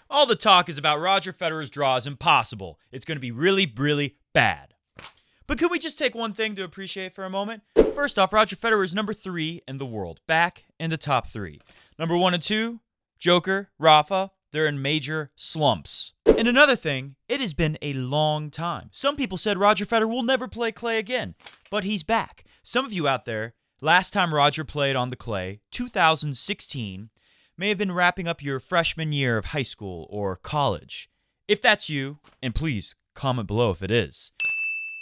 All the talk is about Roger Federer's draw is impossible. It's going to be really, really bad. But could we just take one thing to appreciate for a moment? First off, Roger Federer is number 3 in the world, back in the top 3. Number 1 and 2, Joker, Rafa, they're in major slumps. And another thing, it has been a long time. Some people said Roger Federer will never play clay again, but he's back. Some of you out there, last time Roger played on the clay, 2016, may have been wrapping up your freshman year of high school or college. If that's you, and please comment below if it is,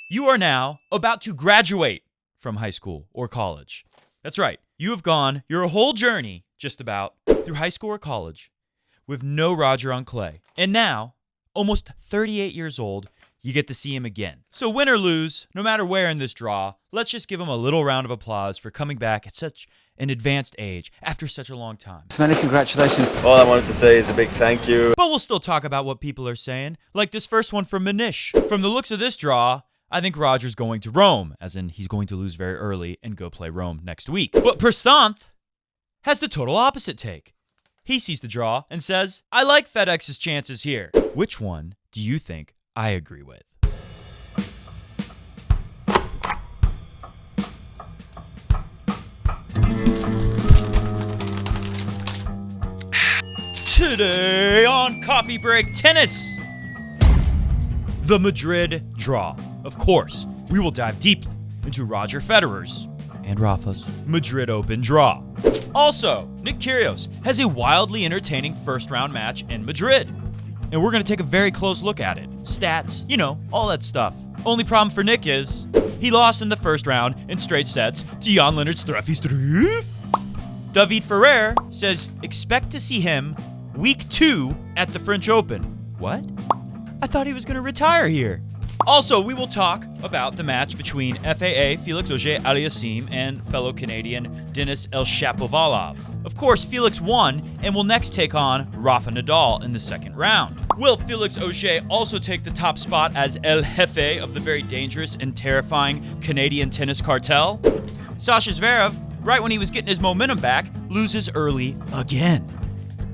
you are now about to graduate from high school or college. That's right. You have gone your whole journey, just about, through high school or college with no Roger on clay. And now, almost 38 years old, you get to see him again. So win or lose, no matter where in this draw, let's just give him a little round of applause for coming back at such an advanced age after such a long time. So many congratulations. All I wanted to say is a big thank you. But we'll still talk about what people are saying, like this first one from Manish. From the looks of this draw, I think Roger's going to Rome, as in he's going to lose very early and go play Rome next week. But Prasanth has the total opposite take. He sees the draw and says, I like FedEx's chances here. Which one do you think I agree with? Today on Coffee Break Tennis, the Madrid draw. Of course, we will dive deeply into Roger Federer's and Rafa's Madrid Open draw. Also, Nick Kyrgios has a wildly entertaining first-round match in Madrid, and we're going to take a very close look at it. Stats, you know, all that stuff. Only problem for Nick is he lost in the first round in straight sets to Jan-Lennard Struff. David Ferrer says expect to see him week 2 at the French Open. What? I thought he was going to retire here. Also, we will talk about the match between FAA Felix Auger-Aliassime and fellow Canadian Denis El Shapovalov. Of course, Felix won and will next take on Rafa Nadal in the second round. Will Felix Auger also take the top spot as El Jefe of the very dangerous and terrifying Canadian tennis cartel? Sasha Zverev, right when he was getting his momentum back, loses early again.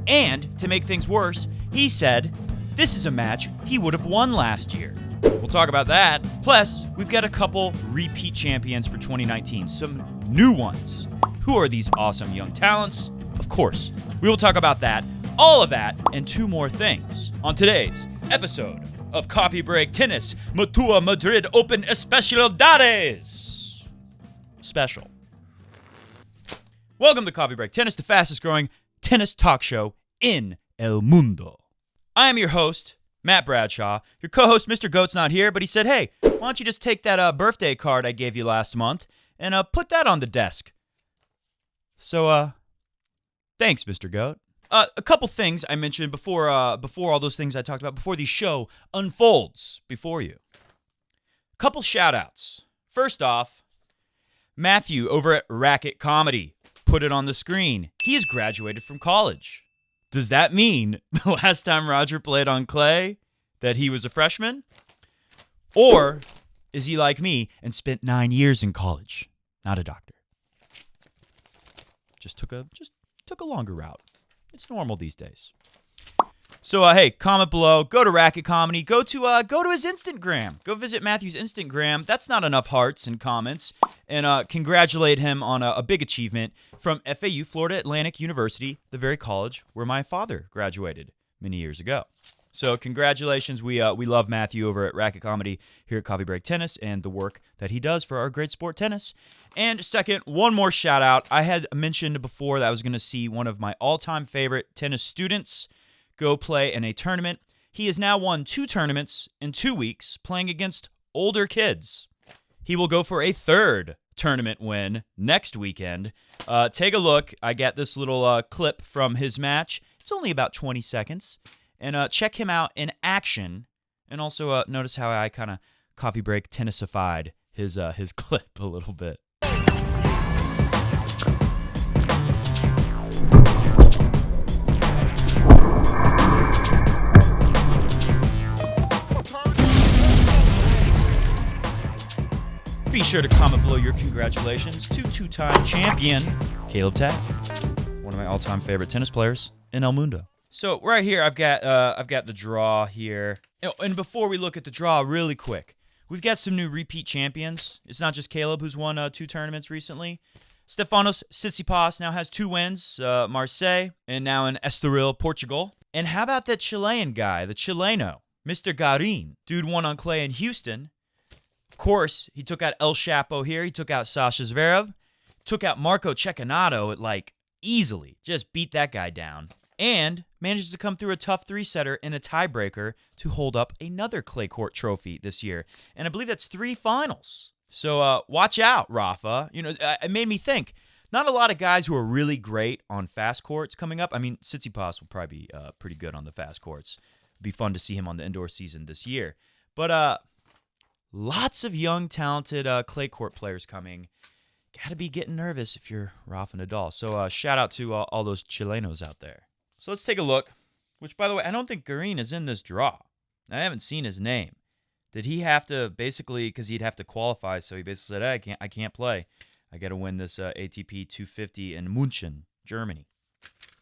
And, to make things worse, he said this is a match he would have won last year. We'll talk about that. Plus, we've got a couple repeat champions for 2019, some new ones. Who are these awesome young talents? Of course, we will talk about that, all of that, and 2 more things on today's episode of Coffee Break Tennis Mutua Madrid Open Especialidades. Special. Welcome to Coffee Break Tennis, the fastest growing tennis talk show in El Mundo. I am your host, Matt Bradshaw. Your co-host, Mr. Goat's not here, but he said, hey, why don't you just take that birthday card I gave you last month and put that on the desk. So, thanks, Mr. Goat. A couple things I mentioned before all those things I talked about, before the show unfolds before you. A couple shout-outs. First off, Matthew over at Racket Comedy put it on the screen. He has graduated from college. Does that mean the last time Roger played on clay that he was a freshman? Or is he like me and spent 9 years in college? Not a doctor. Just took a longer route. It's normal these days. So hey, comment below. Go to Racket Comedy. Go to his INSTANTgram. Go visit Matthew's INSTANTgram. That's not enough hearts and comments. And congratulate him on a big achievement from FAU, Florida Atlantic University, the very college where my father graduated many years ago. So congratulations. We love Matthew over at Racket Comedy here at Coffee Break Tennis and the work that he does for our great sport tennis. And second, one more shout out. I had mentioned before that I was going to see one of my all-time favorite tennis students go play in a tournament. He has now won 2 tournaments in 2 weeks playing against older kids. He will go for a 3rd tournament win next weekend. Take a look. I got this little clip from his match. It's only about 20 seconds. And check him out in action. And also notice how I kind of coffee break tennisified his clip a little bit. Be sure to comment below your congratulations to 2-time champion Caleb Taft, one of my all-time favorite tennis players in El Mundo. So right here, I've got the draw here. And before we look at the draw, really quick, we've got some new repeat champions. It's not just Caleb who's won 2 tournaments recently. Stefanos Tsitsipas now has 2 wins, Marseille, and now in Estoril, Portugal. And how about that Chilean guy, the Chileno, Mr. Garin? Dude won on clay in Houston. Of course, he took out El Shapo here. He took out Sasha Zverev. Took out Marco Cecchinato easily. Just beat that guy down. And manages to come through a tough 3-setter in a tiebreaker to hold up another clay court trophy this year. And I believe that's 3 finals. So watch out, Rafa. It made me think. Not a lot of guys who are really great on fast courts coming up. I mean, Tsitsipas will probably be pretty good on the fast courts. It'd be fun to see him on the indoor season this year. But lots of young, talented clay court players coming. Got to be getting nervous if you're Rafa Nadal. So shout out to all those Chilenos out there. So let's take a look. Which, by the way, I don't think Garin is in this draw. I haven't seen his name. Did he have to basically, because he'd have to qualify, so he basically said, hey, I can't play. I got to win this ATP 250 in München, Germany.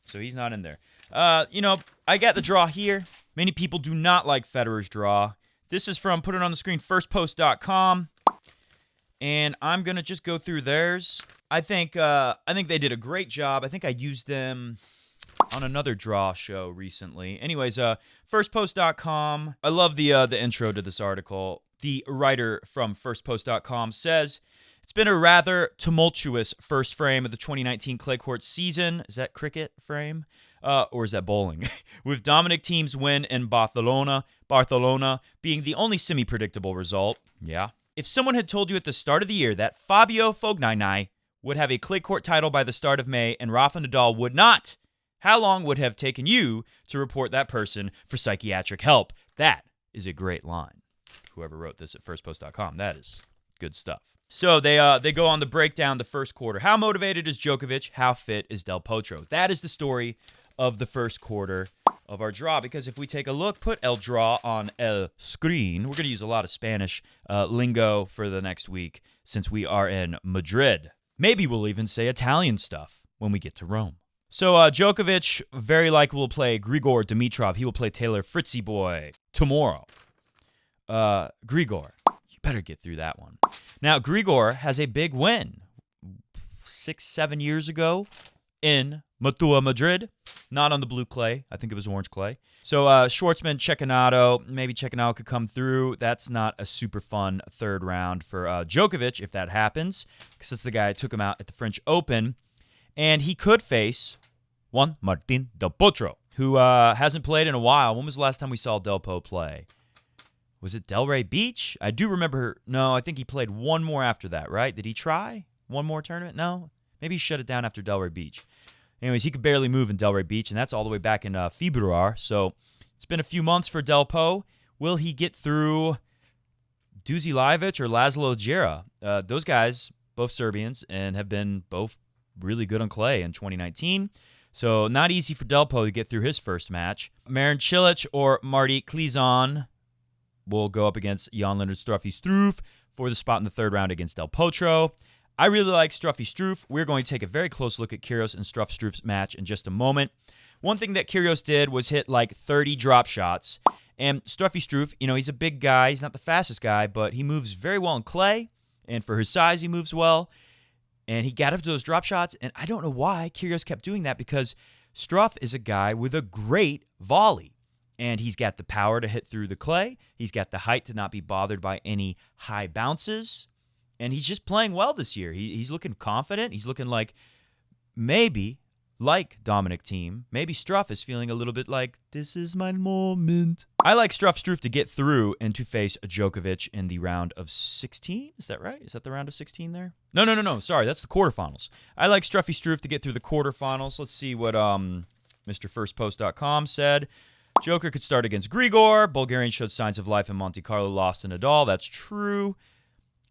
So he's not in there. I got the draw here. Many people do not like Federer's draw. This is from, put it on the screen, firstpost.com. And I'm going to just go through theirs. I think they did a great job. I think I used them on another draw show recently. Anyways, firstpost.com. I love the intro to this article. The writer from firstpost.com says, it's been a rather tumultuous first frame of the 2019 clay court season. Is that cricket frame? Or is that bowling? With Dominic Thiem's win in Barcelona being the only semi-predictable result. Yeah. If someone had told you at the start of the year that Fabio Fognini would have a clay court title by the start of May and Rafa Nadal would not, how long would have taken you to report that person for psychiatric help? That is a great line. Whoever wrote this at firstpost.com, that is good stuff. So they go on to break down the first quarter. How motivated is Djokovic? How fit is Del Potro? That is the story of the first quarter of our draw, because if we take a look, put el draw on el screen. We're going to use a lot of Spanish lingo for the next week since we are in Madrid. Maybe we'll even say Italian stuff when we get to Rome. So Djokovic, very likely will play Grigor Dimitrov. He will play Taylor Fritzy Boy tomorrow. Grigor, you better get through that one. Now, Grigor has a big win 6-7 years ago in Mutua Madrid. Not on the blue clay. I think it was orange clay. So Schwartzman, Cecchinato. Maybe Cecchinato could come through. That's not a super fun third round for Djokovic if that happens, because that's the guy who took him out at the French Open. And he could face Juan Martín Del Potro, who hasn't played in a while. When was the last time we saw Del Po play? Was it Delray Beach? I do remember. No, I think he played one more after that, right? Did he try one more tournament? No? Maybe he shut it down after Delray Beach. Anyways, he could barely move in Delray Beach, and that's all the way back in February. So it's been a few months for Del Po. Will he get through Duzi Lajovic or Laszlo Djere? Those guys, both Serbians, and have been both really good on clay in 2019. So not easy for Del Po to get through his first match. Marin Cilic or Marty Klizan will go up against Jan-Lennard Struff for the spot in the third round against Del Potro. I really like Struff. We're going to take a very close look at Kyrgios and Struff's match in just a moment. One thing that Kyrgios did was hit 30 drop shots. And Struff, he's a big guy. He's not the fastest guy, but he moves very well in clay. And for his size, he moves well. And he got up to those drop shots. And I don't know why Kyrgios kept doing that, because Struff is a guy with a great volley. And he's got the power to hit through the clay. He's got the height to not be bothered by any high bounces. And he's just playing well this year. He's looking confident. He's looking maybe like Dominic Thiem. Maybe Struff is feeling a little bit like, this is my moment. I like Struff to get through and to face Djokovic in the round of 16. Is that right? Is that the round of 16 there? No. Sorry, that's the quarterfinals. I like Struff to get through the quarterfinals. Let's see what MrFirstPost.com said. Joker could start against Grigor. Bulgarian showed signs of life in Monte Carlo, lost to Nadal. That's true.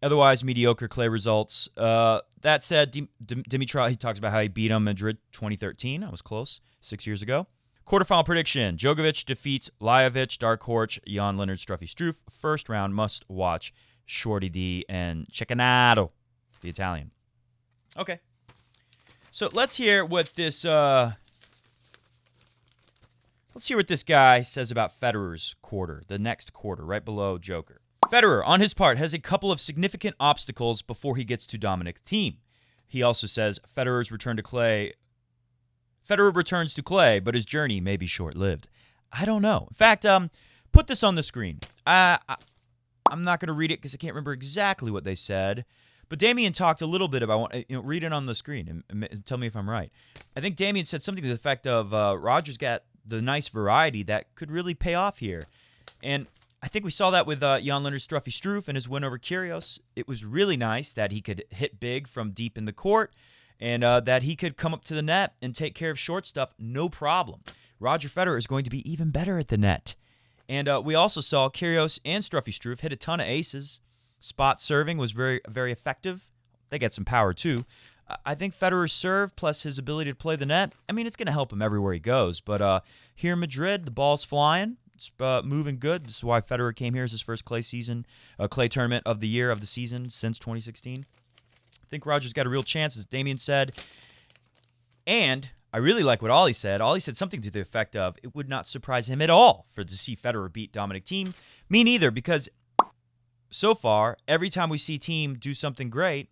Otherwise, mediocre clay results. That said, Dimitrov, he talks about how he beat him in Madrid 2013. I was close, 6 years ago. Quarterfinal prediction. Djokovic defeats Lajovic, dark horse, Jan-Lennard Struff. First round, must watch Shorty D and Cecchinato, the Italian. Okay. So let's hear what this Let's hear what this guy says about Federer's quarter, the next quarter, right below Joker. Federer, on his part, has a couple of significant obstacles before he gets to Dominic Thiem. He also says Federer returns to clay, but his journey may be short-lived. I don't know. In fact, put this on the screen. I'm not going to read it because I can't remember exactly what they said. But Damian talked a little bit about, read it on the screen and tell me if I'm right. I think Damian said something to the effect of Roger's got the nice variety that could really pay off here. And I think we saw that with Jan-Lennard Struff and his win over Kyrgios. It was really nice that he could hit big from deep in the court and that he could come up to the net and take care of short stuff, no problem. Roger Federer is going to be even better at the net. And we also saw Kyrgios and Struff hit a ton of aces. Spot serving was very, very effective. They got some power, too. I think Federer's serve plus his ability to play the net, I mean, it's going to help him everywhere he goes. But here in Madrid, the ball's flying. It's moving good. This is why Federer came here as his first clay tournament of the year, of the season, since 2016. I think Roger's got a real chance, as Damian said. And I really like what Ollie said. Ollie said something to the effect of, it would not surprise him at all to see Federer beat Dominic Thiem. Me neither, because so far, every time we see Thiem do something great,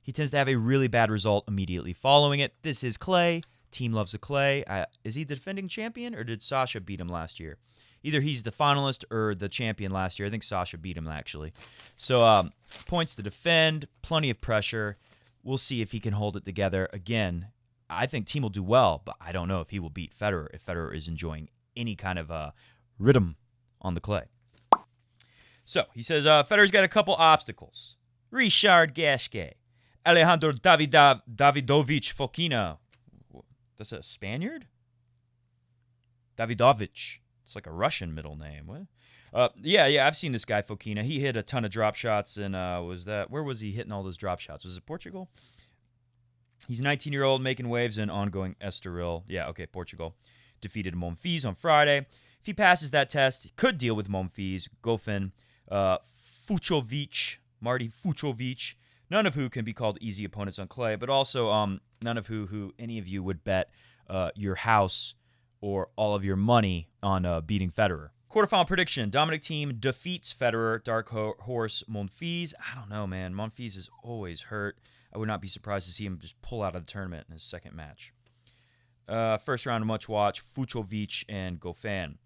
he tends to have a really bad result immediately following it. This is clay. Thiem loves the clay. Is he the defending champion, or did Sasha beat him last year? Either he's the finalist or the champion last year. I think Sasha beat him, actually. So points to defend, plenty of pressure. We'll see if he can hold it together. Again, I think Thiem will do well, but I don't know if he will beat Federer if Federer is enjoying any kind of rhythm on the clay. So, he says Federer's got a couple obstacles. Richard Gasquet, Alejandro Davidovich Fokina. That's a Spaniard? Davidovich. It's like a Russian middle name. What? Yeah, I've seen this guy, Fokina. He hit a ton of drop shots, and where was he hitting all those drop shots? Was it Portugal? He's a 19-year-old making waves in ongoing Estoril. Yeah, okay, Portugal. Defeated Monfils on Friday. If he passes that test, he could deal with Monfils, Goffin, Marty Fucsovics, none of who can be called easy opponents on clay, but also none of who any of you would bet your house or all of your money on beating Federer. Quarterfinal prediction, Dominic Thiem defeats Federer, dark horse Monfils. I don't know, man. Monfils is always hurt. I would not be surprised to see him just pull out of the tournament in his second match. First round, much watch, Fucsovics and Goffin.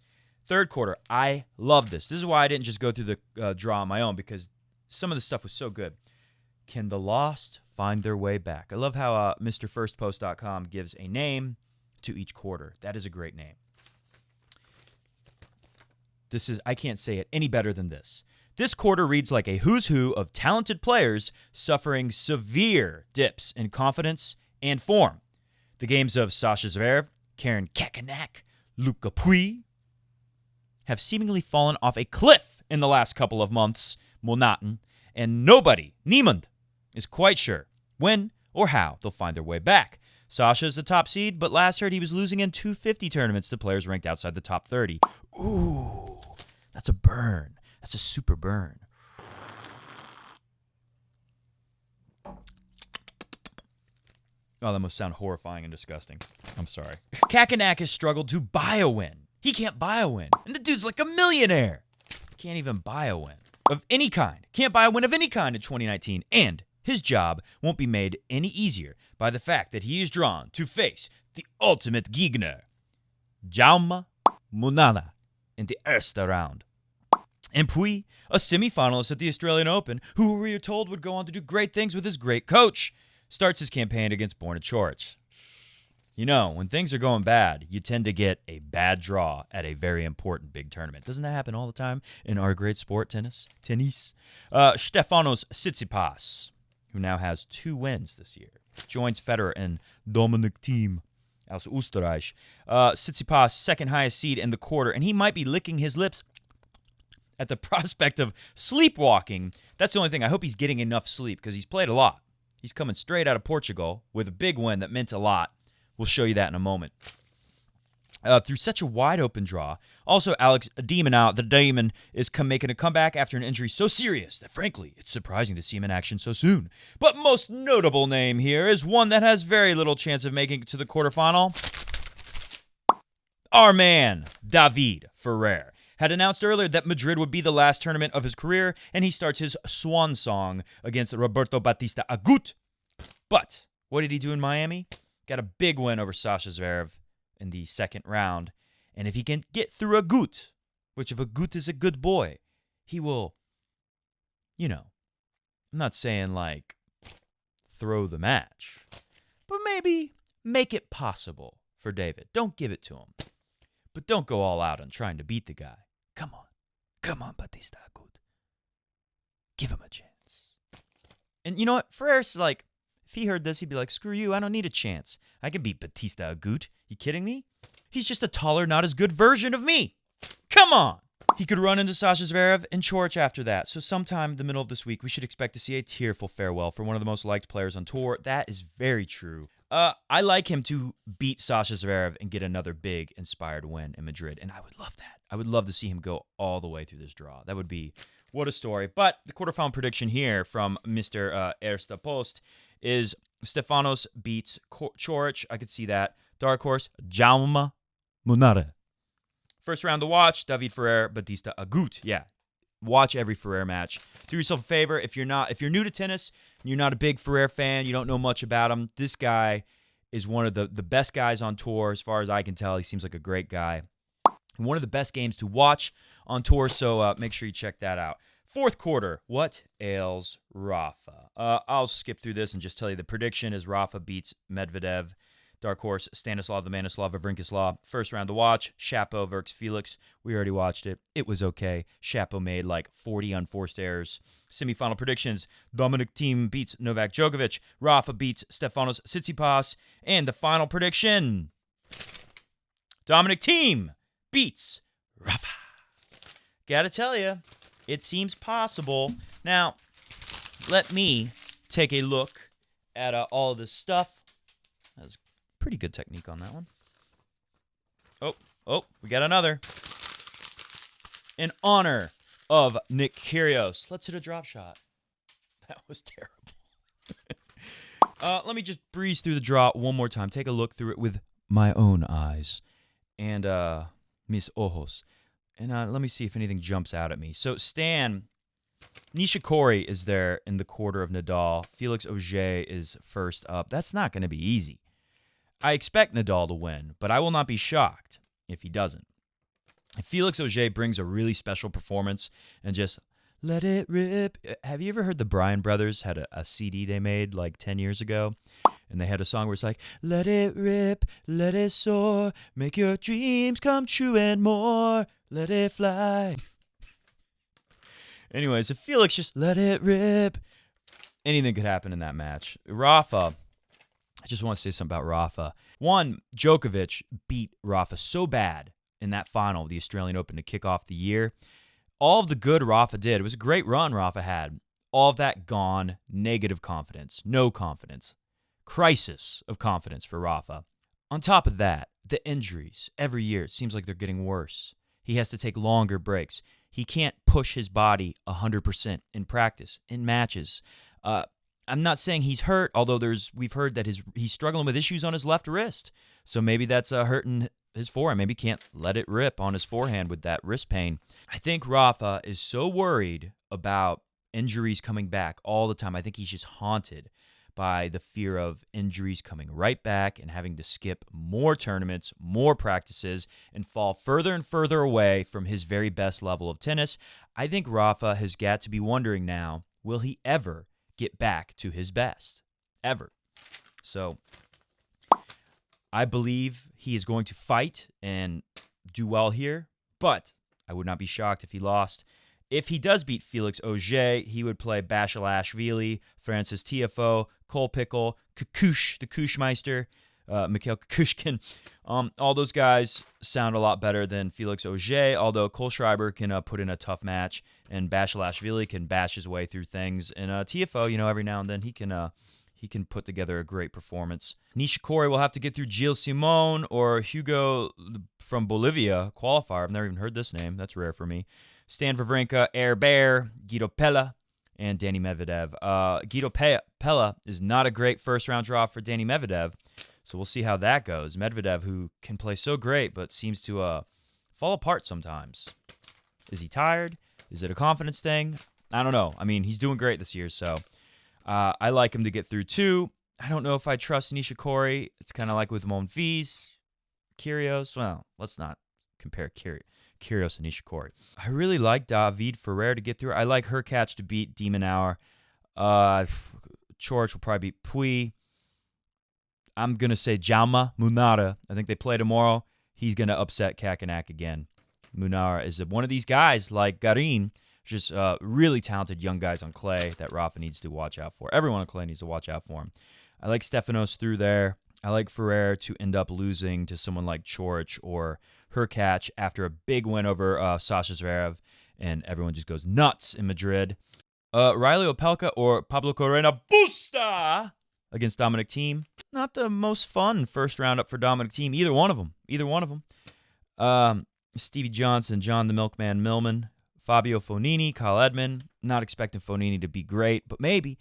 Third quarter, I love this. This is why I didn't just go through the draw on my own, because some of the stuff was so good. Can the lost find their way back? I love how MrFirstPost.com gives a name to each quarter. That is a great name. I can't say it any better than this. This quarter reads like a who's who of talented players suffering severe dips in confidence and form. The games of Sasha Zverev, Karen Khachanov, Luca Pouille have seemingly fallen off a cliff in the last couple of months, Monaten, and niemand, is quite sure when or how they'll find their way back. Sasha is the top seed, but last heard he was losing in 250 tournaments to players ranked outside the top 30. Ooh, that's a burn. That's a super burn. Oh, that must sound horrifying and disgusting. I'm sorry. Khachanov has struggled to buy a win. He can't buy a win. And the dude's like a millionaire. Can't even buy a win of any kind. Can't buy a win of any kind in 2019. And his job won't be made any easier by the fact that he is drawn to face the ultimate Gegner, Jaume Munana, in the first round. And Pouille, a semifinalist at the Australian Open, who we were told would go on to do great things with his great coach, starts his campaign against Borna Coric. You know, when things are going bad, you tend to get a bad draw at a very important big tournament. Doesn't that happen all the time in our great sport, tennis? Stefanos Tsitsipas, who now has 2 wins this year, joins Federer and Dominic Thiem aus Österreich. Tsitsipas, second highest seed in the quarter, and he might be licking his lips at the prospect of sleepwalking. That's the only thing. I hope he's getting enough sleep because he's played a lot. He's coming straight out of Portugal with a big win that meant a lot. We'll show you that in a moment. Through such a wide open draw, also Alex de Minaur, the Demon, is making a comeback after an injury so serious that, frankly, it's surprising to see him in action so soon. But most notable name here is one that has very little chance of making it to the quarterfinal. Our man, David Ferrer, had announced earlier that Madrid would be the last tournament of his career, and he starts his swan song against Roberto Bautista Agut. But what did he do in Miami? Got a big win over Sasha Zverev in the second round. And if he can get through Agut, which if Agut is a good boy, he will, I'm not saying like throw the match, but maybe make it possible for David. Don't give it to him, but don't go all out on trying to beat the guy. Come on, Bautista Agut. Give him a chance. And you know what? Ferrer's like, if he heard this, he'd be like, screw you, I don't need a chance. I can beat Bautista Agut. You kidding me? He's just a taller, not as good version of me. Come on. He could run into Sasha Zverev and Coric after that. So sometime in the middle of this week, we should expect to see a tearful farewell for one of the most liked players on tour. That is very true. I like him to beat Sasha Zverev and get another big, inspired win in Madrid. And I would love that. I would love to see him go all the way through this draw. That would be, what a story. But the quarterfinal prediction here from Mr. Ersta Post is Stefanos beats Coric. I could see that. Dark horse, Jaume Munari. First round to watch, David Ferrer, Bautista Agut. Yeah, watch every Ferrer match. Do yourself a favor. If you're new to tennis, and you're not a big Ferrer fan, you don't know much about him, this guy is one of the best guys on tour as far as I can tell. He seems like a great guy. And one of the best games to watch on tour, so make sure you check that out. Fourth quarter, what ails Rafa? I'll skip through this and just tell you the prediction is Rafa beats Medvedev. Dark horse, Stanislav the Manislav Wawrinka. First round to watch, Shapo versus Felix. We already watched it. It was okay. Shapo made like 40 unforced errors. Semifinal predictions, Dominic Thiem beats Novak Djokovic. Rafa beats Stefanos Tsitsipas. And the final prediction, Dominic Thiem beats Rafa. Gotta tell you, it seems possible. Now, let me take a look at all of this stuff. That's pretty good technique on that one. Oh, we got another. In honor of Nick Kyrgios. Let's hit a drop shot. That was terrible. Let me just breeze through the draw one more time. Take a look through it with my own eyes. And mis ojos. And let me see if anything jumps out at me. So Stan, Nishikori is there in the quarter of Nadal. Felix Auger is first up. That's not going to be easy. I expect Nadal to win, but I will not be shocked if he doesn't. If Felix Auger brings a really special performance and just let it rip. Have you ever heard the Bryan Brothers had a CD they made like 10 years ago? And they had a song where it's like, let it rip, let it soar, make your dreams come true and more, let it fly. Anyways, if Felix just let it rip, anything could happen in that match. Rafa, I just want to say something about Rafa. One, Djokovic beat Rafa so bad in that final of the Australian Open to kick off the year. All of the good Rafa did, it was a great run Rafa had. All of that gone, negative confidence, no confidence. Crisis of confidence for Rafa. On top of that, the injuries. Every year, it seems like they're getting worse. He has to take longer breaks. He can't push his body 100% in practice, in matches. I'm not saying he's hurt, although we've heard that he's struggling with issues on his left wrist. So maybe that's hurting his forehand. Maybe he can't let it rip on his forehand with that wrist pain. I think Rafa is so worried about injuries coming back all the time. I think he's just haunted by the fear of injuries coming right back and having to skip more tournaments, more practices, and fall further and further away from his very best level of tennis. I think Rafa has got to be wondering now, will he ever get back to his best? Ever. So I believe he is going to fight and do well here, but I would not be shocked if he lost. If he does beat Felix Auger, he would play Basilashvili, Francis Tiafoe, Cole Pickle, Kukush, the Kushmeister, Mikhail Kukushkin. All those guys sound a lot better than Felix Auger, although Cole Schreiber can put in a tough match, and Basilashvili can bash his way through things. And Tiafoe, every now and then he can put together a great performance. Nishikori will have to get through Gilles Simon or Hugo from Bolivia, qualifier. I've never even heard this name. That's rare for me. Stan Wawrinka, Air Bear, Guido Pella, and Danny Medvedev. Guido Pella is not a great first-round draw for Danny Medvedev, So we'll see how that goes. Medvedev, who can play so great, but seems to fall apart sometimes. Is he tired? Is it a confidence thing? I don't know. I mean, he's doing great this year, so I like him to get through too. I don't know if I trust Nishikori. It's kind of like with Monfils. Kyrgios, well, let's not compare Kyrgios and Nishikori. I really like David Ferrer to get through. I like Hurkacz to beat De Minaur. Coric will probably beat Puig. I'm going to say Jaume Munara. I think they play tomorrow. He's going to upset Kakinak again. Munara is one of these guys like Garin, just really talented young guys on clay that Rafa needs to watch out for. Everyone on clay needs to watch out for him. I like Stefanos through there. I like Ferrer to end up losing to someone like Coric or Hurkacz after a big win over Sasha Zverev, and everyone just goes nuts in Madrid. Riley Opelka or Pablo Correa Busta against Dominic Thiem. Not the most fun first round up for Dominic Thiem. Either one of them. Stevie Johnson, John the Milkman Millman, Fabio Fognini, Kyle Edmund. Not expecting Fognini to be great, but maybe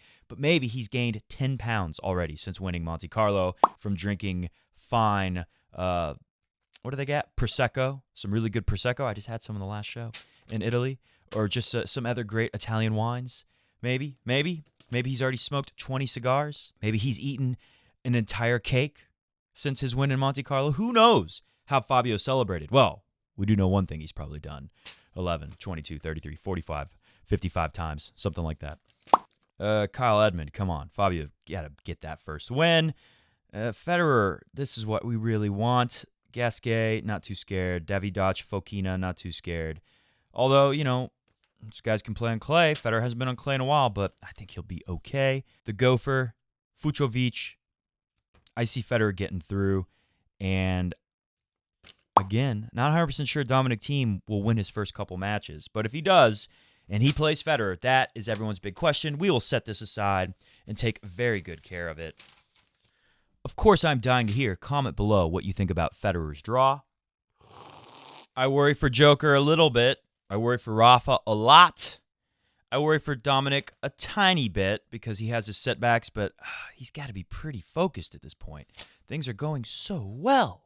he's gained 10 pounds already since winning Monte Carlo from drinking fine, what do they get? Prosecco. Some really good Prosecco. I just had some in the last show in Italy. Or just some other great Italian wines. Maybe he's already smoked 20 cigars. Maybe he's eaten an entire cake since his win in Monte Carlo. Who knows how Fabio celebrated? Well, we do know one thing he's probably done. 11, 22, 33, 45, 55 times. Something like that. Kyle Edmund, come on. Fabio, got to get that first win. Federer, this is what we really want. Gasquet, not too scared. Davidovich Fokina, not too scared. Although, these guys can play on clay. Federer hasn't been on clay in a while, but I think he'll be okay. The Gopher, Fucsovics. I see Federer getting through. And again, not 100% sure Dominic Thiem will win his first couple matches. But if he does, and he plays Federer, that is everyone's big question. We will set this aside and take very good care of it. Of course, I'm dying to hear. Comment below what you think about Federer's draw. I worry for Joker a little bit. I worry for Rafa a lot. I worry for Dominic a tiny bit because he has his setbacks, but he's got to be pretty focused at this point. Things are going so well.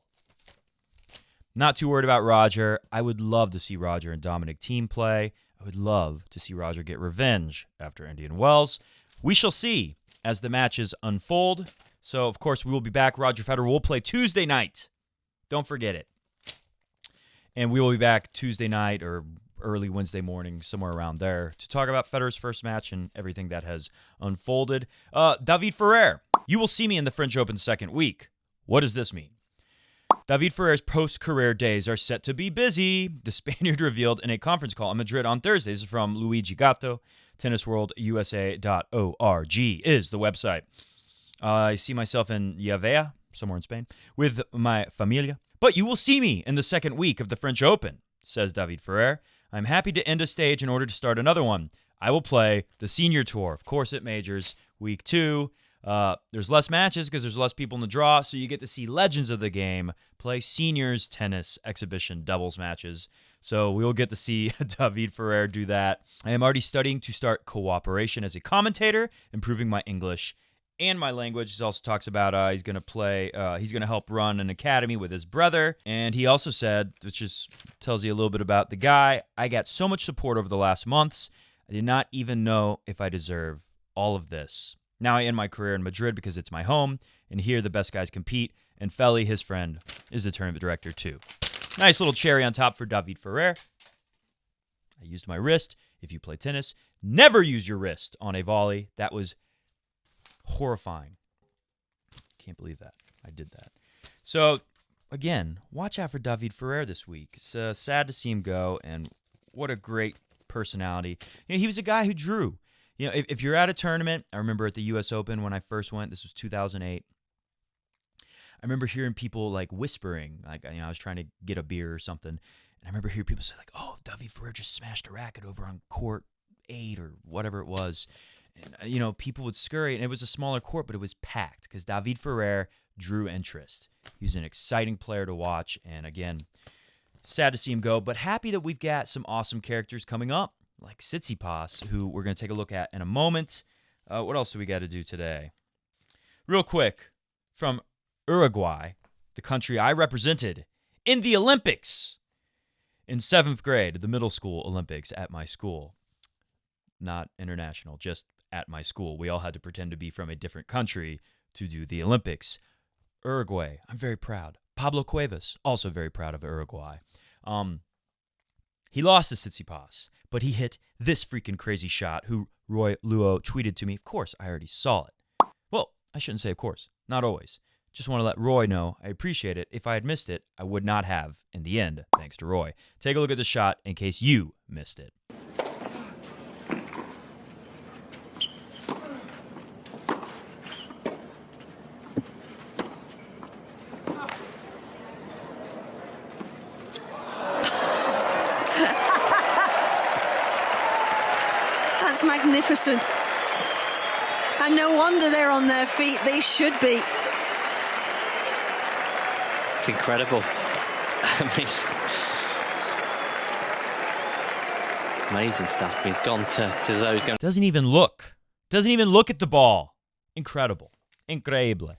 Not too worried about Roger. I would love to see Roger and Dominic Thiem play. I would love to see Roger get revenge after Indian Wells. We shall see as the matches unfold. So, of course, we will be back. Roger Federer will play Tuesday night. Don't forget it. And we will be back Tuesday night or early Wednesday morning, somewhere around there, to talk about Federer's first match and everything that has unfolded. David Ferrer, you will see me in the French Open second week. What does this mean? David Ferrer's post-career days are set to be busy. The Spaniard revealed in a conference call in Madrid on Thursday. This is from Luigi Gatto. TennisWorldUSA.org is the website. I see myself in Llavea, somewhere in Spain, with my familia. But you will see me in the second week of the French Open, says David Ferrer. I'm happy to end a stage in order to start another one. I will play the Senior Tour, of course, at Majors, week 2. There's less matches because there's less people in the draw, so you get to see legends of the game play seniors tennis exhibition doubles matches. So we will get to see David Ferrer do that. I am already studying to start cooperation as a commentator, improving my English and my language. He also talks about he's going to help run an academy with his brother. And he also said, which just tells you a little bit about the guy, I got so much support over the last months. I did not even know if I deserve all of this. Now I end my career in Madrid because it's my home, and here the best guys compete, and Feli, his friend, is the tournament director too. Nice little cherry on top for David Ferrer. I used my wrist. If you play tennis, never use your wrist on a volley. That was horrifying. Can't believe that. I did that. So, again, watch out for David Ferrer this week. It's sad to see him go, and what a great personality. He was a guy who drew. If you're at a tournament, I remember at the U.S. Open when I first went, this was 2008, I remember hearing people like whispering, like, I was trying to get a beer or something, and I remember hearing people say like, oh, David Ferrer just smashed a racket over on court 8 or whatever it was. And, people would scurry, and it was a smaller court, but it was packed because David Ferrer drew interest. He was an exciting player to watch, and again, sad to see him go, but happy that we've got some awesome characters coming up, like Tsitsipas, who we're going to take a look at in a moment. What else do we got to do today? Real quick, from Uruguay, the country I represented in the Olympics in 7th grade, the middle school Olympics at my school. Not international, just at my school. We all had to pretend to be from a different country to do the Olympics. Uruguay, I'm very proud. Pablo Cuevas, also very proud of Uruguay. He lost to Tsitsipas, but he hit this freaking crazy shot, who Roy Luo tweeted to me. Of course, I already saw it. Well, I shouldn't say of course. Not always. Just want to let Roy know I appreciate it. If I had missed it, I would not have in the end, thanks to Roy. Take a look at the shot in case you missed it. That's magnificent. And no wonder they're on their feet. They should be. It's incredible. I mean, amazing stuff. He's gone to those. Doesn't even look at the ball. Incredible. Increíble.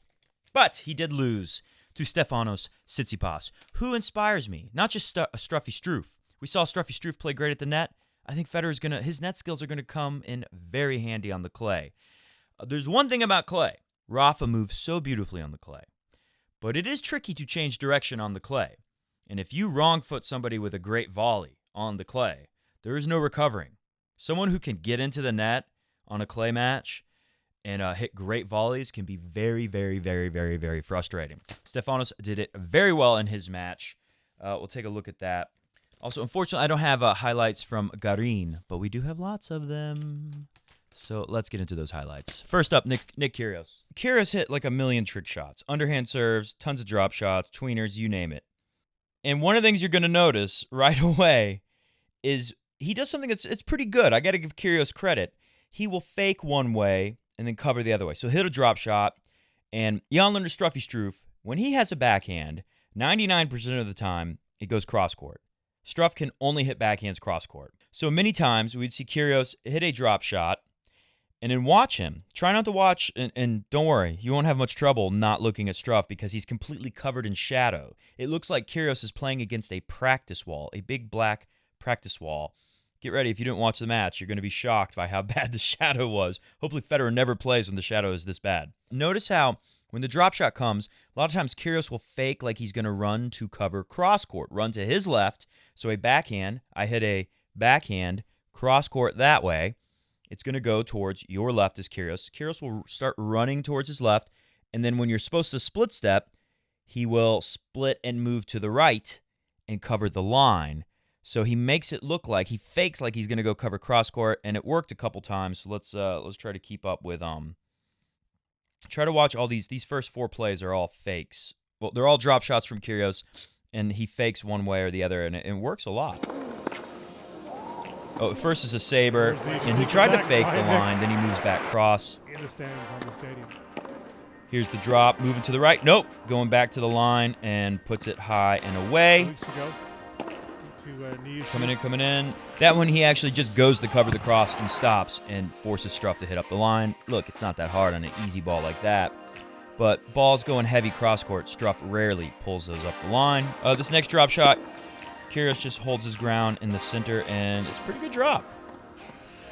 But he did lose to Stefanos Tsitsipas, who inspires me. Not just Struffy Struff. We saw Struffy Struff play great at the net. I think Federer's his net skills are going to come in very handy on the clay. There's one thing about clay. Rafa moves so beautifully on the clay. But it is tricky to change direction on the clay. And if you wrong foot somebody with a great volley on the clay, there is no recovering. Someone who can get into the net on a clay match and hit great volleys can be very, very, very, very, very frustrating. Stefanos did it very well in his match. We'll take a look at that. Also, unfortunately, I don't have highlights from Garin, but we do have lots of them. So let's get into those highlights. First up, Nick Kyrgios. Kyrgios hit like a million trick shots. Underhand serves, tons of drop shots, tweeners, you name it. And one of the things you're going to notice right away is he does something it's pretty good. I got to give Kyrgios credit. He will fake one way and then cover the other way. So hit a drop shot, and Jan learned to Struffy Struff. When he has a backhand, 99% of the time, it goes cross-court. Struff can only hit backhands cross-court. So many times, we'd see Kyrgios hit a drop shot, and then watch him. Try not to watch, and don't worry, you won't have much trouble not looking at Struff because he's completely covered in shadow. It looks like Kyrgios is playing against a practice wall, a big black practice wall. Get ready, if you didn't watch the match, you're going to be shocked by how bad the shadow was. Hopefully Federer never plays when the shadow is this bad. Notice how when the drop shot comes, a lot of times Kyrgios will fake like he's going to run to cover cross-court, run to his left. So a backhand, I hit a backhand, cross-court that way. It's going to go towards your left as Kyrgios. Kyrgios will start running towards his left, and then when you're supposed to split step, he will split and move to the right and cover the line. So he makes it look like he fakes like he's going to go cover cross court, and it worked a couple times. So let's try to keep up with try to watch all these first four plays are all fakes. Well, they're all drop shots from Kyrgios, and he fakes one way or the other, and it works a lot. Oh, first is a saber, and he tried to fake the line, then he moves back cross. Here's the drop, moving to the right. Nope, going back to the line and puts it high and away. Coming in. That one, he actually just goes to cover the cross and stops and forces Struff to hit up the line. Look, it's not that hard on an easy ball like that. But balls going heavy cross court, Struff rarely pulls those up the line. This next drop shot, Kyrgios just holds his ground in the center, and it's a pretty good drop.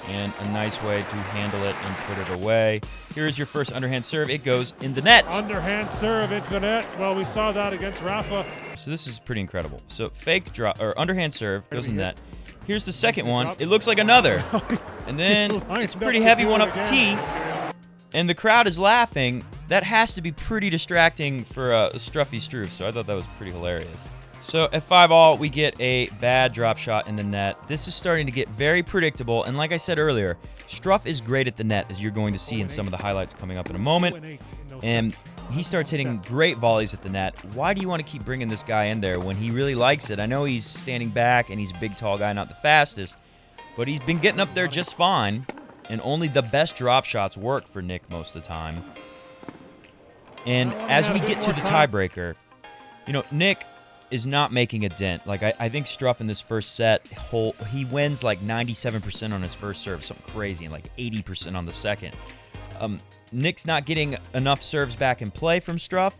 And a nice way to handle it and put it away. Here's your first underhand serve. It goes in the net. Underhand serve into the net. Well, we saw that against Rafa. So this is pretty incredible. So fake drop or underhand serve goes in the net. Here's the second one. It looks like another. And then it's a pretty heavy one up the tee. And the crowd is laughing. That has to be pretty distracting for Struffy Struff. So I thought that was pretty hilarious. So at 5-all, we get a bad drop shot in the net. This is starting to get very predictable. And like I said earlier, Struff is great at the net, as you're going to see in some of the highlights coming up in a moment. And he starts hitting great volleys at the net. Why do you want to keep bringing this guy in there when he really likes it? I know he's standing back and he's a big, tall guy, not the fastest. But he's been getting up there just fine. And only the best drop shots work for Nick most of the time. And as we get to the tiebreaker, you know, Nick is not making a dent. Like, I think Struff in this first set, he wins like 97% on his first serve, something crazy, and like 80% on the second. Nick's not getting enough serves back in play from Struff,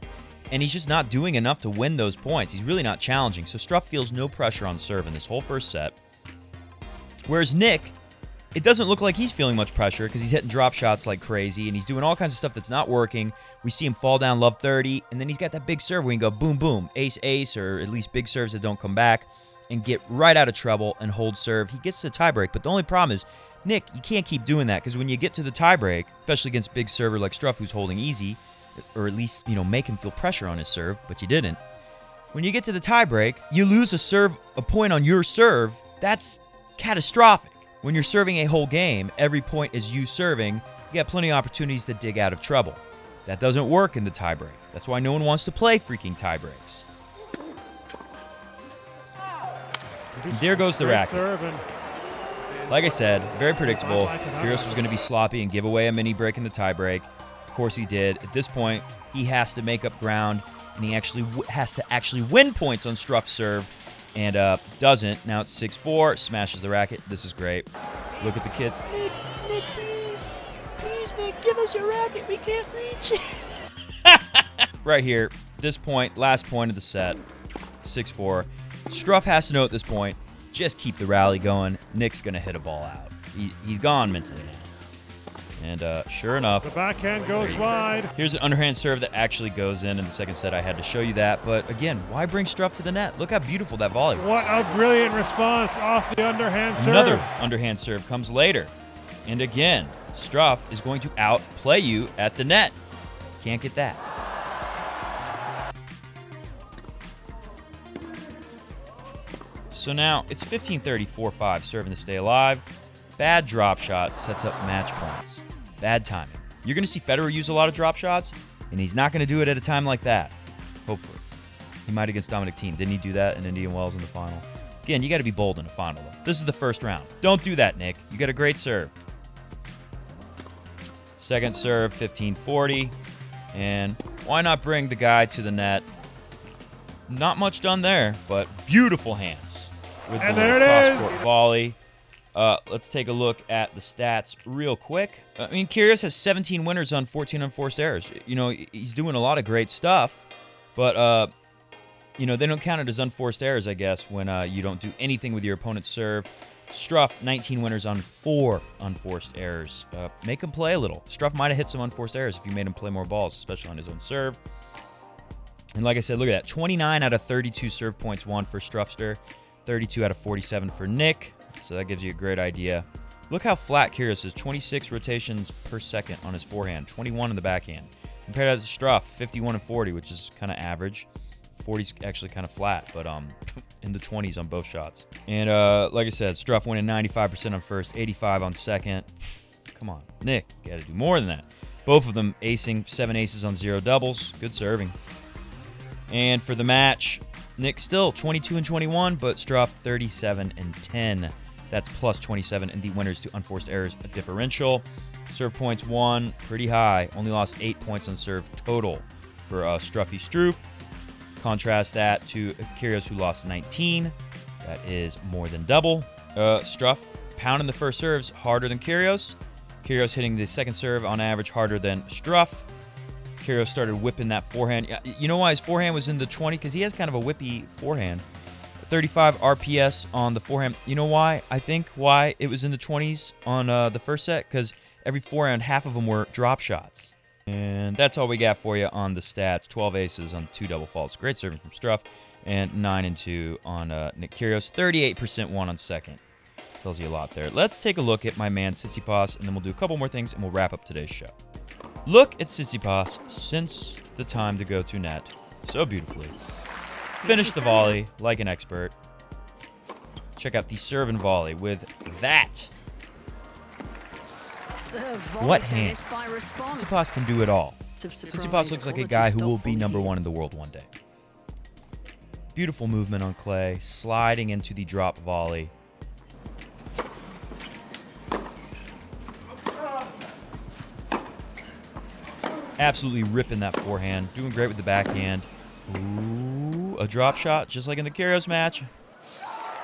and he's just not doing enough to win those points. He's really not challenging. So Struff feels no pressure on serve in this whole first set. Whereas Nick, it doesn't look like he's feeling much pressure because he's hitting drop shots like crazy, and he's doing all kinds of stuff that's not working. We see him fall down love 30, and then he's got that big serve where he can go boom, boom, ace, ace, or at least big serves that don't come back, and get right out of trouble and hold serve. He gets to the tiebreak, but the only problem is, Nick, you can't keep doing that because when you get to the tiebreak, especially against big server like Struff who's holding easy, or at least, make him feel pressure on his serve, but you didn't. When you get to the tiebreak, you lose a point on your serve. That's catastrophic. When you're serving a whole game, every point is you serving. You got plenty of opportunities to dig out of trouble. That doesn't work in the tiebreak. That's why no one wants to play freaking tiebreaks. And there goes the racket. Like I said, very predictable. Kyrgios was going to be sloppy and give away a mini break in the tiebreak. Of course he did. At this point, he has to make up ground, and he has to actually win points on Struff's serve, and doesn't. Now it's 6-4, smashes the racket. This is great. Look at the kids. Nick, please. Please, Nick, give us your racket. We can't reach it. Right here, this point, last point of the set, 6-4. Struff has to know at this point, just keep the rally going. Nick's going to hit a ball out. He's gone mentally now. And sure enough, the backhand goes wide. Here's an underhand serve that actually goes in the second set. I had to show you that. But again, why bring Struff to the net? Look how beautiful that volley was. What a brilliant response off the underhand serve. Another underhand serve comes later. And again, Struff is going to outplay you at the net. Can't get that. So now it's 15-30, 4-5, serving to stay alive. Bad drop shot sets up match points. Bad timing. You're going to see Federer use a lot of drop shots, and he's not going to do it at a time like that. Hopefully. He might against Dominic Thiem. Didn't he do that in Indian Wells in the final? Again, you got to be bold in a final, though. This is the first round. Don't do that, Nick. You got a great serve. Second serve, 15-40. And why not bring the guy to the net? Not much done there, but beautiful hands. With the cross-court volley. Let's take a look at the stats real quick. I mean, Kyrgios has 17 winners on 14 unforced errors. He's doing a lot of great stuff, but, they don't count it as unforced errors, I guess, when you don't do anything with your opponent's serve. Struff, 19 winners on 4 unforced errors. Make him play a little. Struff might have hit some unforced errors if you made him play more balls, especially on his own serve. And like I said, look at that. 29 out of 32 serve points won for Struffster. 32 out of 47 for Nick. So that gives you a great idea. Look how flat Kyrgios is. 26 rotations per second on his forehand. 21 on the backhand. Compare that to Struff, 51 and 40, which is kind of average. 40's actually kind of flat, but in the 20s on both shots. And like I said, Struff winning 95% on first, 85 on second. Come on, Nick, you got to do more than that. Both of them acing, 7 aces on 0 doubles. Good serving. And for the match, Nick still 22 and 21, but Struff 37 and 10. That's plus 27 in the winners to unforced errors differential. Serve points won pretty high. Only lost 8 points on serve total for Struffy Struff. Contrast that to Kyrgios, who lost 19. That is more than double. Struff pounding the first serves harder than Kyrgios. Kyrgios hitting the second serve on average harder than Struff. Kyrgios started whipping that forehand. You know why his forehand was in the 20? Because he has kind of a whippy forehand. 35 RPS on the forehand. You know why? I think why it was in the 20s on the first set? Because every forehand, half of them were drop shots. And that's all we got for you on the stats. 12 aces on 2 double faults. Great serving from Struff. And 9 and 2 on Nick Kyrgios. 38% won on second. Tells you a lot there. Let's take a look at my man Tsitsipas, and then we'll do a couple more things, and we'll wrap up today's show. Look at Tsitsipas since the time to go to net so beautifully. Finish the volley like an expert. Check out the serve and volley with that. What hands? Tsitsipas can do it all. Tsitsipas looks like a guy who will be #1 in the world one day. Beautiful movement on clay, sliding into the drop volley. Absolutely ripping that forehand. Doing great with the backhand. Ooh, a drop shot, just like in the Kyrgios match.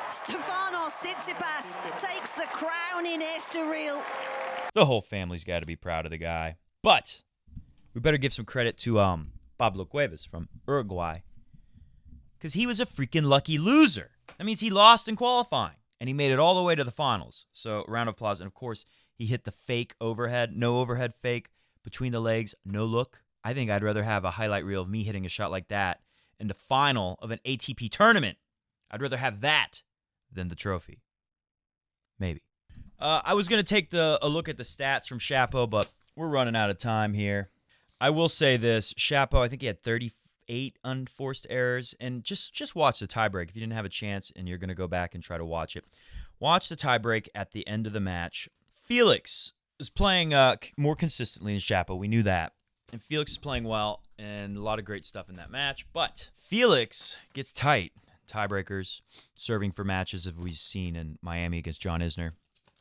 Stefanos Tsitsipas takes the crown in Estoril. The whole family's got to be proud of the guy. But we better give some credit to Pablo Cuevas from Uruguay, because he was a freaking lucky loser. That means he lost in qualifying, and he made it all the way to the finals. So, round of applause. And, of course, he hit the fake overhead, no overhead fake, between the legs, no look. I think I'd rather have a highlight reel of me hitting a shot like that in the final of an ATP tournament. I'd rather have that than the trophy. Maybe. I was going to take a look at the stats from Shapo, but we're running out of time here. I will say this. Shapo, I think he had 38 unforced errors. And just watch the tiebreak. If you didn't have a chance and you're going to go back and try to watch it, watch the tiebreak at the end of the match. Felix is playing more consistently than Shapo. We knew that. And Felix is playing well, and a lot of great stuff in that match. But Felix gets tight. Tiebreakers, serving for matches, as we've seen in Miami against John Isner.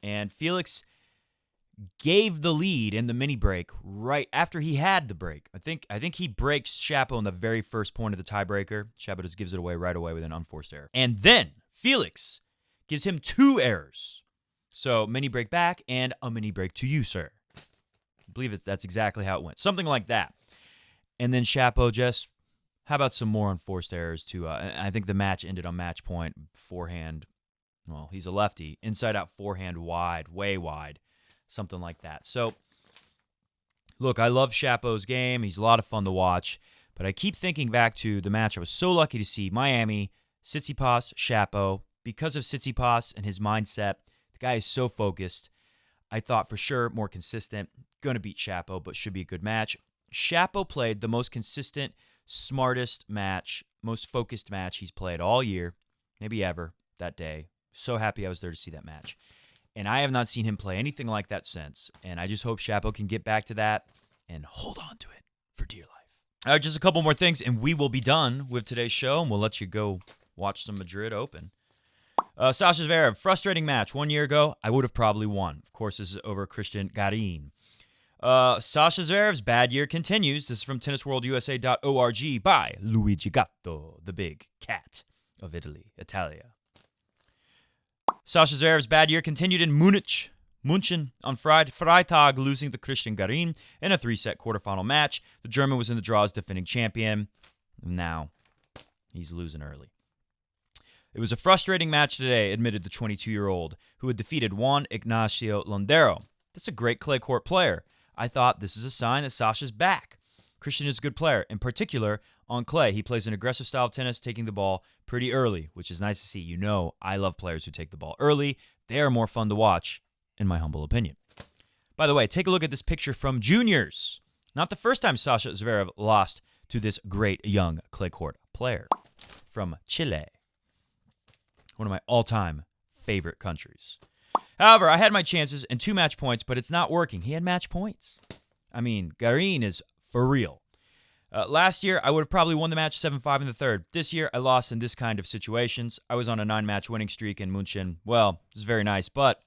And Felix gave the lead in the mini break right after he had the break. I think he breaks Shapo in the very first point of the tiebreaker. Shapo just gives it away right away with an unforced error. And then Felix gives him 2 errors. So mini break back and a mini break to you, sir. I believe that's exactly how it went. Something like that. And then Shapo just, how about some more unforced errors too? I think the match ended on match point, forehand. Well, he's a lefty. Inside out forehand wide, way wide. Something like that. So, look, I love Shapo's game. He's a lot of fun to watch. But I keep thinking back to the match I was so lucky to see. Miami, Tsitsipas, Shapo. Because of Tsitsipas and his mindset, the guy is so focused. I thought for sure more consistent. Going to beat Shapo, but should be a good match. Shapo played the most consistent, smartest match, most focused match he's played all year, maybe ever, that day. So happy I was there to see that match. And I have not seen him play anything like that since. And I just hope Shapo can get back to that and hold on to it for dear life. All right, just a couple more things, and we will be done with today's show, and we'll let you go watch some Madrid Open. Sasha Zverev, frustrating match. 1 year ago, I would have probably won. Of course, this is over Christian Garin. Sasha Zverev's bad year continues. This is from tennisworldusa.org by Luigi Gatto, the big cat of Italia. Sasha Zverev's bad year continued in München on Freitag, losing to Christian Garin in a 3-set quarterfinal match. The German was in the draw as defending champion. Now, he's losing early. It was a frustrating match today, admitted the 22-year-old, who had defeated Juan Ignacio Londero. That's a great clay court player. I thought this is a sign that Sasha's back. Christian is a good player. In particular, on clay, he plays an aggressive style of tennis, taking the ball pretty early, which is nice to see. You know, I love players who take the ball early. They are more fun to watch, in my humble opinion. By the way, take a look at this picture from juniors. Not the first time Sasha Zverev lost to this great young clay court player from Chile, one of my all-time favorite countries. However, I had my chances and 2 match points, but it's not working. He had match points. I mean, Garin is for real. Last year, I would have probably won the match 7-5 in the third. This year, I lost in this kind of situations. I was on a 9-match winning streak in München. Well, it was very nice, but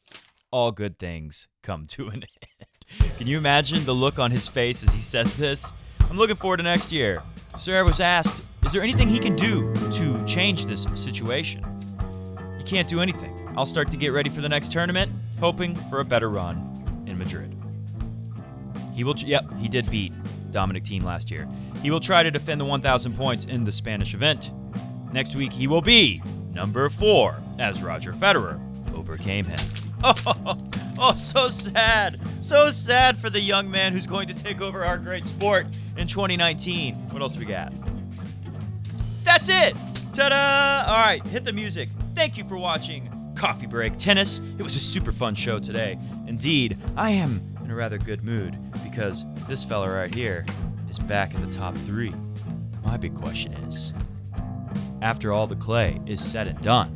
all good things come to an end. Can you imagine the look on his face as he says this? I'm looking forward to next year. Zverev was asked, is there anything he can do to change this situation? He can't do anything. I'll start to get ready for the next tournament, hoping for a better run in Madrid. He did beat Dominic Thiem last year. He will try to defend the 1,000 points in the Spanish event. Next week, he will be number 4 as Roger Federer overcame him. Oh, so sad. So sad for the young man who's going to take over our great sport in 2019. What else do we got? That's it. Ta-da! All right, hit the music. Thank you for watching Coffee Break Tennis. It was a super fun show today. Indeed, I am in a rather good mood because this fella right here is back in the top 3. My big question is, after all the clay is said and done,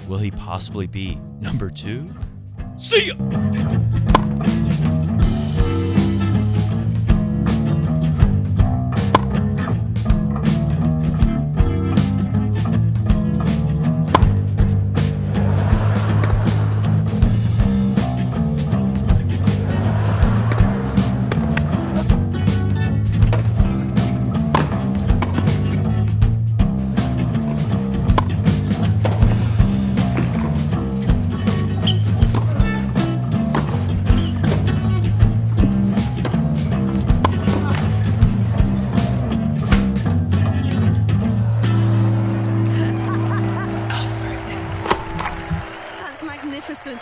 will he possibly be number 2? See ya! magnificent.